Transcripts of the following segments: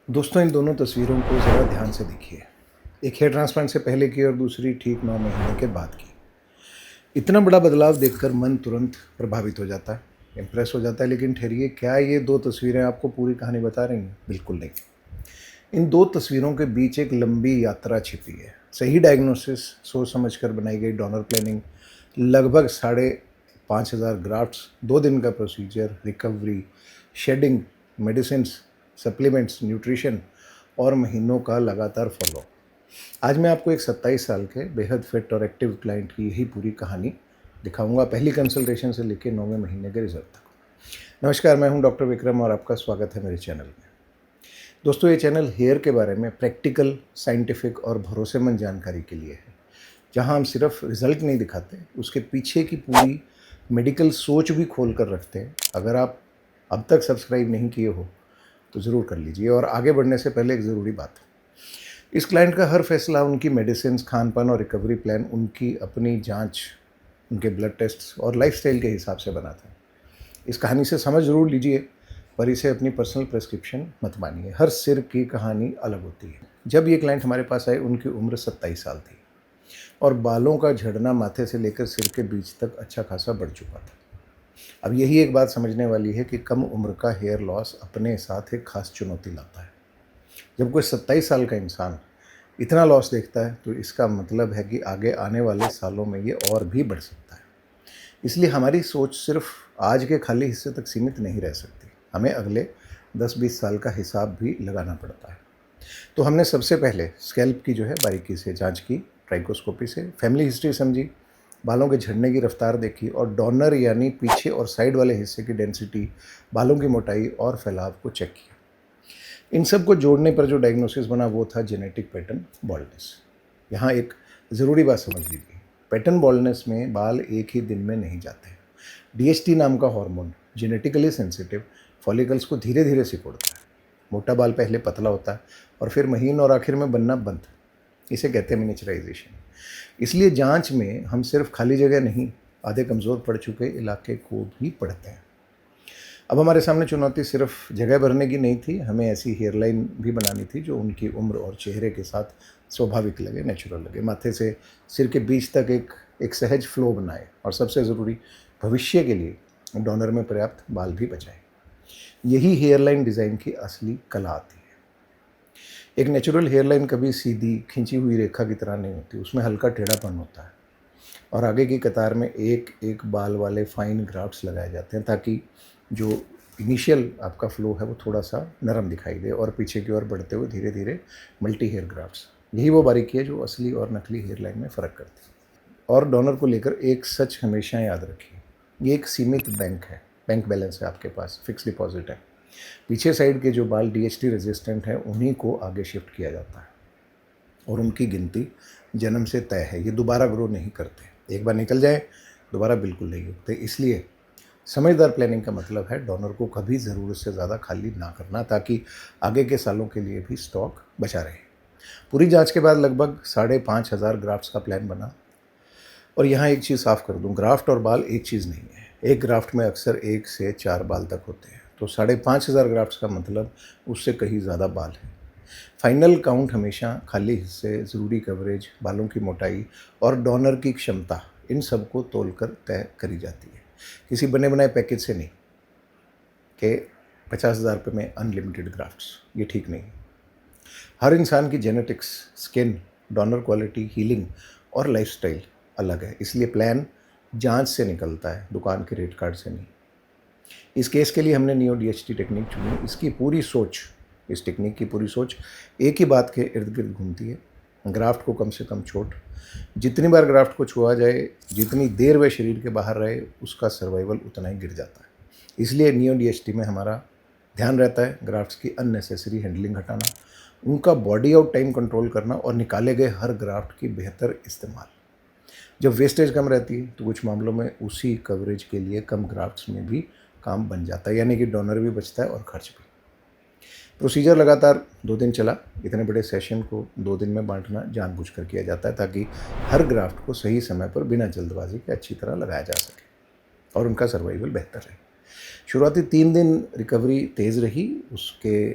दोस्तों, इन दोनों तस्वीरों को ज़रा ध्यान से देखिए। एक हेयर ट्रांसप्लांट से पहले की और दूसरी ठीक 9 महीने के बाद की। इतना बड़ा बदलाव देखकर मन तुरंत प्रभावित हो जाता है, इम्प्रेस हो जाता है, लेकिन ठहरिए, क्या ये 2 तस्वीरें आपको पूरी कहानी बता रही हैं? बिल्कुल नहीं। इन 2 तस्वीरों के बीच एक लंबी यात्रा छिपी है। सही डायग्नोसिस, सोच समझकर बनाई गई डोनर प्लानिंग, लगभग साढ़े 5,000 ग्राफ्ट्स, 2 दिन का procedure, recovery, shedding, medicines, supplements, nutrition और महीनों का लगातार फॉलो। आज मैं आपको एक 27 साल के बेहद फिट और एक्टिव क्लाइंट की यही पूरी कहानी दिखाऊंगा, पहली कंसल्टेशन से लेकर 9वें महीने के रिजल्ट तक। नमस्कार, मैं हूं डॉक्टर विक्रम और आपका स्वागत है मेरे चैनल में। दोस्तों, ये चैनल हेयर के बारे में प्रैक्टिकल, साइंटिफिक और भरोसेमंद जानकारी के लिए है। जहां हम सिर्फ रिजल्ट नहीं दिखाते, उसके पीछे की पूरी मेडिकल सोच भी खोल कर रखते हैं। अगर आप अब तक सब्सक्राइब नहीं किए हो तो ज़रूर कर लीजिए। और आगे बढ़ने से पहले एक ज़रूरी बात, इस क्लाइंट का हर फैसला उनकी मेडिसिन, खान-पान और रिकवरी प्लान, उनकी अपनी जांच, उनके ब्लड टेस्ट और लाइफस्टाइल के हिसाब से बना था। इस कहानी से समझ ज़रूर लीजिए, पर इसे अपनी पर्सनल प्रिस्क्रिप्शन मत मानिए। हर सिर की कहानी अलग होती है। जब ये क्लाइंट हमारे पास आए, उनकी उम्र 27 साल थी और बालों का झड़ना माथे से लेकर सिर के बीच तक अच्छा खासा बढ़ चुका था। अब यही एक बात समझने वाली है कि कम उम्र का हेयर लॉस अपने साथ एक खास चुनौती लाता है। जब कोई 27 साल का इंसान इतना लॉस देखता है, तो इसका मतलब है कि आगे आने वाले सालों में ये और भी बढ़ सकता है। इसलिए हमारी सोच सिर्फ आज के खाली हिस्से तक सीमित नहीं रह सकती। हमें अगले 10-20 साल का हिसाब भी लगाना पड़ता है। तो हमने सबसे पहले स्कैल्प की जो है बारीकी से जांच की, ट्राइकोस्कोपी से फैमिली हिस्ट्री समझी, बालों के झड़ने की रफ्तार देखी और डॉनर यानी पीछे और साइड वाले हिस्से की डेंसिटी, बालों की मोटाई और फैलाव को चेक किया। इन सब को जोड़ने पर जो डायग्नोसिस बना वो था जेनेटिक पैटर्न बॉल्डनेस। यहाँ एक ज़रूरी बात समझ लीजिए, पैटर्न बॉल्डनेस में बाल एक ही दिन में नहीं जाते। डीएचटी नाम का हार्मोन जेनेटिकली सेंसिटिव फॉलिकल्स को धीरे धीरे सिकोड़ता है। मोटा बाल पहले पतला होता है और फिर महीन और आखिर में बनना बंद। इसे कहते हैं मिनिचराइजेशन। इसलिए जांच में हम सिर्फ खाली जगह नहीं, आधे कमज़ोर पड़ चुके इलाके को भी पढ़ते हैं। अब हमारे सामने चुनौती सिर्फ जगह भरने की नहीं थी, हमें ऐसी हेयरलाइन भी बनानी थी जो उनकी उम्र और चेहरे के साथ स्वाभाविक लगे, नेचुरल लगे। माथे से सिर के बीच तक एक सहज फ्लो बनाए और सबसे ज़रूरी, भविष्य के लिए डोनर में पर्याप्त बाल भी बचाए। यही हेयरलाइन डिज़ाइन की असली कला आती है। एक नेचुरल हेयरलाइन कभी सीधी खींची हुई रेखा की तरह नहीं होती, उसमें हल्का टेढ़ापन होता है और आगे की कतार में एक एक बाल वाले फाइन ग्राफ्ट्स लगाए जाते हैं ताकि जो इनिशियल आपका फ्लो है वो थोड़ा सा नरम दिखाई दे और पीछे की ओर बढ़ते हुए धीरे धीरे मल्टी हेयर ग्राफ्ट्स। यही वो बारीकी है जो असली और नकली हेयर लाइन में फ़र्क करती है। और डोनर को लेकर एक सच हमेशा याद रखिए, ये एक सीमित बैंक है, बैंक बैलेंस है आपके पास, फिक्स डिपॉजिट है। पीछे साइड के जो बाल डीएचटी रेजिस्टेंट हैं उन्हीं को आगे शिफ्ट किया जाता है और उनकी गिनती जन्म से तय है। ये दोबारा ग्रो नहीं करते, एक बार निकल जाए दोबारा बिल्कुल नहीं उगते। इसलिए समझदार प्लानिंग का मतलब है डोनर को कभी ज़रूरत से ज़्यादा खाली ना करना, ताकि आगे के सालों के लिए भी स्टॉक बचा रहे। पूरी जांच के बाद लगभग 5,500 ग्राफ्ट्स का प्लान बना। और यहाँ एक चीज़ साफ कर दूँ, ग्राफ्ट और बाल एक चीज़ नहीं है। एक ग्राफ्ट में अक्सर 1 से 4 बाल तक होते हैं, तो 5,500 ग्राफ्ट्स का मतलब उससे कहीं ज़्यादा बाल है। फाइनल काउंट हमेशा खाली हिस्से, ज़रूरी कवरेज, बालों की मोटाई और डोनर की क्षमता, इन सब को तोलकर तय करी जाती है। किसी बने बनाए पैकेज से नहीं कि 50,000 रुपये में अनलिमिटेड ग्राफ्ट्स, ये ठीक नहीं। हर इंसान की genetics, skin, donor quality, healing और लाइफस्टाइल अलग है। इसलिए प्लान जांच से निकलता है, दुकान के रेट कार्ड से नहीं। इस केस के लिए हमने नियो डीएचटी टेक्निक चुनी। इसकी पूरी सोच, इस टेक्निक की पूरी सोच एक ही बात के इर्द गिर्द घूमती है, ग्राफ्ट को कम से कम चोट। जितनी बार ग्राफ्ट को छुआ जाए, जितनी देर वह शरीर के बाहर रहे, उसका सर्वाइवल उतना ही गिर जाता है। इसलिए नियो डीएचटी में हमारा ध्यान रहता है ग्राफ्ट्स की अननेसेसरी हैंडलिंग हटाना, उनका बॉडी आउट टाइम कंट्रोल करना और निकाले गए हर ग्राफ्ट की बेहतर इस्तेमाल। जब वेस्टेज कम रहती है तो कुछ मामलों में उसी कवरेज के लिए कम ग्राफ्ट्स में भी काम बन जाता है, यानी कि डोनर भी बचता है और खर्च भी। प्रोसीजर लगातार 2 दिन चला। इतने बड़े सेशन को 2 दिन में बांटना जानबूझकर किया जाता है ताकि हर ग्राफ्ट को सही समय पर बिना जल्दबाजी के अच्छी तरह लगाया जा सके और उनका सर्वाइवल बेहतर रहे। शुरुआती 3 दिन रिकवरी तेज़ रही, उसके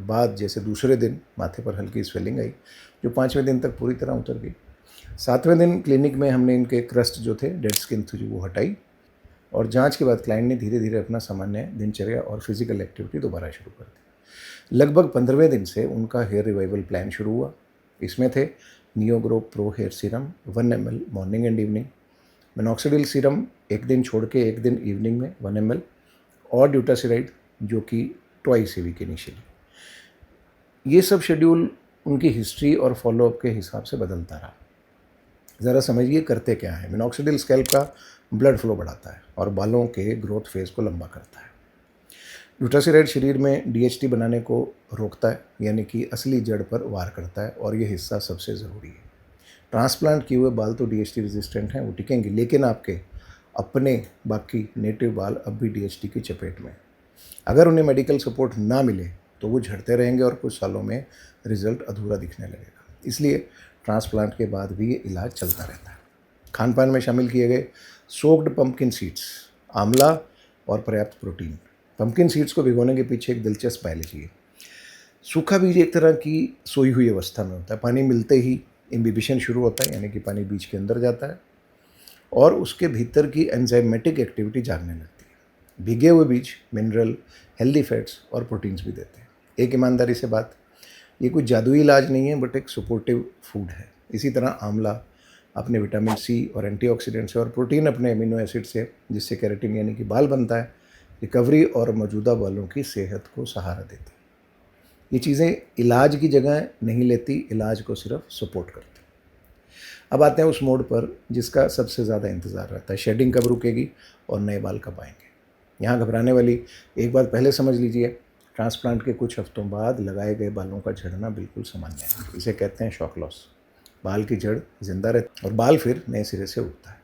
बाद जैसे दूसरे दिन माथे पर हल्की स्वेलिंग आई, जो 5वें दिन तक पूरी तरह उतर गई। 7वें दिन क्लिनिक में हमने इनके क्रस्ट जो थे, डेड स्किन थी, वो हटाई, और जांच के बाद क्लाइंट ने धीरे धीरे अपना सामान्य दिनचर्या और फिजिकल एक्टिविटी दोबारा शुरू कर दी। लगभग 15वें दिन से उनका हेयर रिवाइवल प्लान शुरू हुआ। इसमें थे नियोग्रो pro hair serum 1 ml morning and evening, minoxidil serum एक दिन छोड़ के एक दिन इवनिंग में 1 ml, और ड्यूटासिराइड जो कि ट्वाइस ए वीक इनिशियली। ये सब शेड्यूल उनकी हिस्ट्री और फॉलोअप के हिसाब से बदलता रहा। ज़रा समझिए करते क्या है। मिनॉक्सिडिल स्कैल्प का ब्लड फ्लो बढ़ाता है और बालों के ग्रोथ फेज़ को लंबा करता है। ड्यूटासिराइड शरीर में डीएचटी बनाने को रोकता है, यानी कि असली जड़ पर वार करता है, और ये हिस्सा सबसे ज़रूरी है। ट्रांसप्लांट किए हुए बाल तो डीएचटी रेजिस्टेंट हैं, वो टिकेंगे, लेकिन आपके अपने बाकी नेटिव बाल अब भी डीएचटी की चपेट में। अगर उन्हें मेडिकल सपोर्ट ना मिले तो वो झड़ते रहेंगे और कुछ सालों में रिजल्ट अधूरा दिखने लगेगा। इसलिए ट्रांसप्लांट के बाद भी ये इलाज चलता रहता है। खान पान में शामिल किए गए सोक्ड पम्पकिन सीड्स, आंवला और पर्याप्त प्रोटीन। पम्पकिन सीड्स को भिगोने के पीछे एक दिलचस्प बायोलॉजी है। सूखा बीज एक तरह की सोई हुई अवस्था में होता है। पानी मिलते ही इम्बिबिशन शुरू होता है, यानी कि पानी बीज के अंदर जाता है और उसके भीतर की एंजाइमेटिक एक्टिविटी जागने लगती है। भीगे हुए बीज मिनरल, हेल्दी फैट्स और प्रोटीन्स भी देते हैं। एक ईमानदारी से बात, ये कोई जादुई इलाज नहीं है, बट एक सपोर्टिव फूड है। इसी तरह आंवला अपने विटामिन सी और एंटीऑक्सीडेंट से, और प्रोटीन अपने एमिनो एसिड से, जिससे केराटिन यानी कि बाल बनता है, रिकवरी और मौजूदा बालों की सेहत को सहारा देती है। ये चीज़ें इलाज की जगह नहीं लेती, इलाज को सिर्फ सपोर्ट करती। अब आते हैं उस मोड पर जिसका सबसे ज़्यादा इंतज़ार रहता है, शेडिंग कब रुकेगी और नए बाल कब आएंगे। यहाँ घबराने वाली एक बात पहले समझ लीजिए, ट्रांसप्लांट के कुछ हफ्तों बाद लगाए गए बालों का झड़ना बिल्कुल सामान्य है। इसे कहते हैं शॉक लॉस। बाल की जड़ जिंदा रहती है और बाल फिर नए सिरे से उगता है।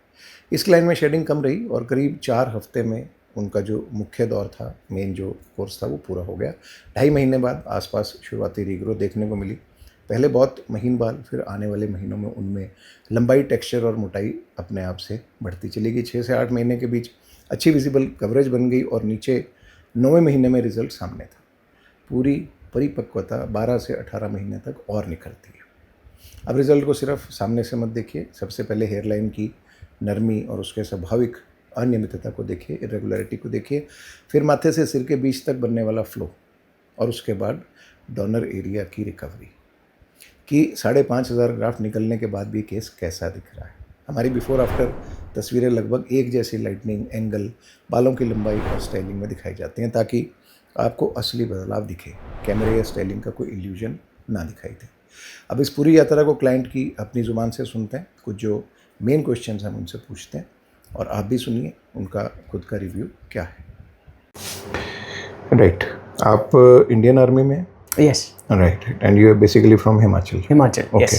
इस क्लाइंट में शेडिंग कम रही और करीब 4 हफ्ते में उनका जो मुख्य दौर था, मेन जो कोर्स था, वो पूरा हो गया। 2.5 महीने बाद आसपास शुरुआती रीग्रो देखने को मिली। पहले बहुत महीन बाल, फिर आने वाले महीनों में उनमें लंबाई, टेक्सचर और मोटाई अपने आप से बढ़ती चली गई। 6 से 8 महीने के बीच अच्छी विजिबल कवरेज बन गई और नीचे 9वें महीने में रिजल्ट सामने था। पूरी परिपक्वता 12 से 18 महीने तक और निखरती है। अब रिजल्ट को सिर्फ सामने से मत देखिए। सबसे पहले हेयरलाइन की नरमी और उसके स्वाभाविक अनियमितता को देखिए, इरेगुलरिटी को देखिए, फिर माथे से सिर के बीच तक बनने वाला फ्लो, और उसके बाद डोनर एरिया की रिकवरी कि 5,500 ग्राफ्ट निकलने के बाद भी केस कैसा दिख रहा है। हमारी बिफोर आफ्टर तस्वीरें लगभग एक जैसी लाइटनिंग, एंगल, बालों की लंबाई और स्टाइलिंग में दिखाई जाती हैं, ताकि आपको असली बदलाव दिखे, कैमरे या स्टाइलिंग का कोई इल्यूजन ना दिखाई दे। अब इस पूरी यात्रा को क्लाइंट की अपनी ज़ुबान से सुनते हैं। कुछ जो मेन क्वेश्चंस हम उनसे पूछते हैं, और आप भी सुनिए उनका खुद का रिव्यू क्या है। राइट, आप इंडियन आर्मी में? Yes. Right, and you are basically from Himachal? Himachal, okay.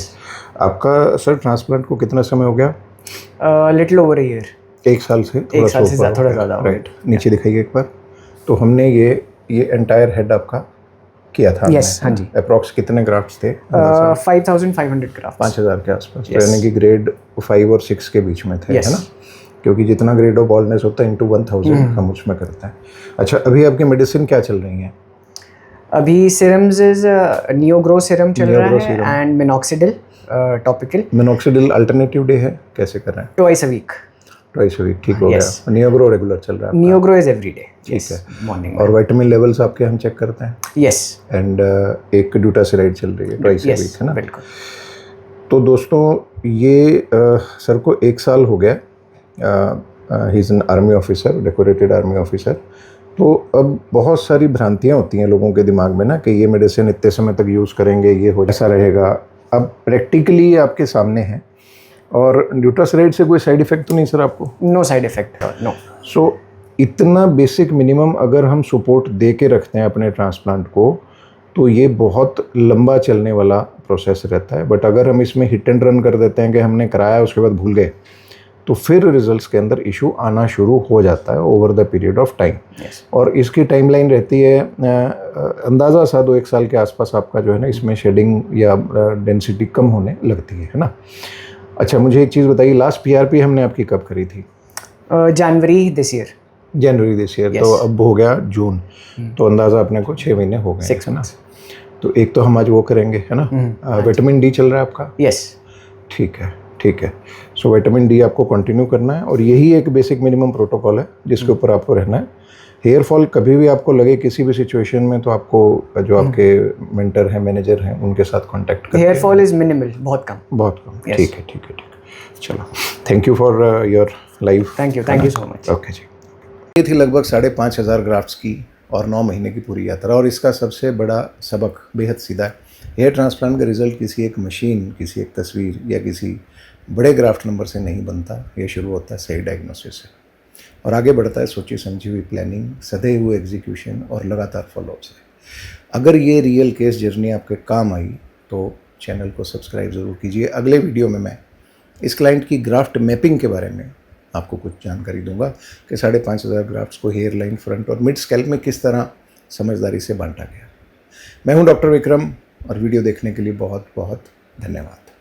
आपका सर ट्रांसप्लांट को कितना समय हो गया? Little over a year. 1 साल से थोड़ा ज़्यादा। राइट, नीचे दिखाइए एक बार। तो हमने ये एंटायर हेड आपका किया था। यस, हाँ जी। अप्रॉक्स कितने ग्राफ्ट्स थे? 5,500 ग्राफ्ट। 5,000 के आसपास। तो यानी कि ग्रेड 5 और 6 के बीच में थे, है ना? क्योंकि जितना ग्रेड ऑफ बॉल्डनेस होता है इंटू 1000 हम उसमें करते हैं। अच्छा, अभी आपकी मेडिसिन क्या चल रही है? अभी सीरम्स इज नियोग्रो सीरम चल रहा है and minoxidil topical. Minoxidil alternative day है, कैसे कर रहे हैं? Twice a week. ठीक हो गया। नियोग्रो रेगुलर चल रहा है? Neogrow is every day. ठीक है, मॉर्निंग। और विटामिन लेवल्स आपके हम चेक करते हैं? यस। एंड एक ड्यूटासिराइड चल रही है ट्वाइस अ वीक, है ना? बिल्कुल। तो दोस्तों, ये सर को 1 साल हो गया। He is an army officer, decorated army officer. तो अब बहुत सारी भ्रांतियाँ होती हैं लोगों के दिमाग में ना, कि ये मेडिसिन इतने समय तक यूज़ करेंगे, ये हो ऐसा रहेगा। अब प्रैक्टिकली आपके सामने है, और ड्यूटासिराइड से कोई साइड इफेक्ट तो नहीं सर आपको? No side effect, no. So इतना बेसिक मिनिमम अगर हम सपोर्ट दे के रखते हैं अपने ट्रांसप्लांट को, तो ये बहुत लंबा चलने वाला प्रोसेस रहता है। बट अगर हम इसमें हिट एंड रन कर देते हैं कि हमने कराया उसके बाद भूल गए, तो फिर रिजल्ट्स के अंदर इशू आना शुरू हो जाता है over the period of time. और इसकी टाइमलाइन रहती है अंदाज़ा सा 2-1 साल के आसपास आपका जो है ना, इसमें शेडिंग या डेंसिटी कम होने लगती है ना? अच्छा, मुझे एक चीज़ बताइए, लास्ट PRP हमने आपकी कब करी थी? जनवरी दिस ईयर। तो अब हो गया जून, तो अंदाज़ा अपने को 6 महीने हो गए, है ना? तो एक तो हम आज वो करेंगे, है ना। विटामिन डी चल रहा है आपका? यस। ठीक है, ठीक है। सो विटामिन डी आपको कंटिन्यू करना है और यही एक बेसिक मिनिमम प्रोटोकॉल है जिसके ऊपर आपको रहना है। हेयर फॉल कभी भी आपको लगे किसी भी सिचुएशन में तो आपको जो आपके मेंटर हैं, मैनेजर हैं, उनके साथ कांटेक्ट करें। हेयर फॉल इज मिनिमल, बहुत कम। बहुत कम। ठीक है, ठीक है, ठीक है। चलो, thank you for your life. Thank you so much. Okay जी। ये थी लगभग 5,500 ग्राफ्ट्स की और 9 महीने की पूरी यात्रा, और इसका सबसे बड़ा सबक बेहद सीधा है। हेयर ट्रांसप्लांट का रिजल्ट किसी एक मशीन, किसी एक तस्वीर या किसी बड़े ग्राफ्ट नंबर से नहीं बनता। ये शुरू होता है सही डायग्नोसिस से और आगे बढ़ता है सोची समझी हुई प्लानिंग, सधे हुए एग्जीक्यूशन और लगातार फॉलोअप से। अगर ये रियल केस जर्नी आपके काम आई तो चैनल को सब्सक्राइब ज़रूर कीजिए। अगले वीडियो में मैं इस क्लाइंट की ग्राफ्ट मैपिंग के बारे में आपको कुछ जानकारी दूंगा कि 5,500 ग्राफ्ट्स को हेयर लाइन, फ्रंट और मिड स्कैल्प में किस तरह समझदारी से बांटा गया। मैं हूं डॉक्टर विक्रम और वीडियो देखने के लिए बहुत बहुत धन्यवाद।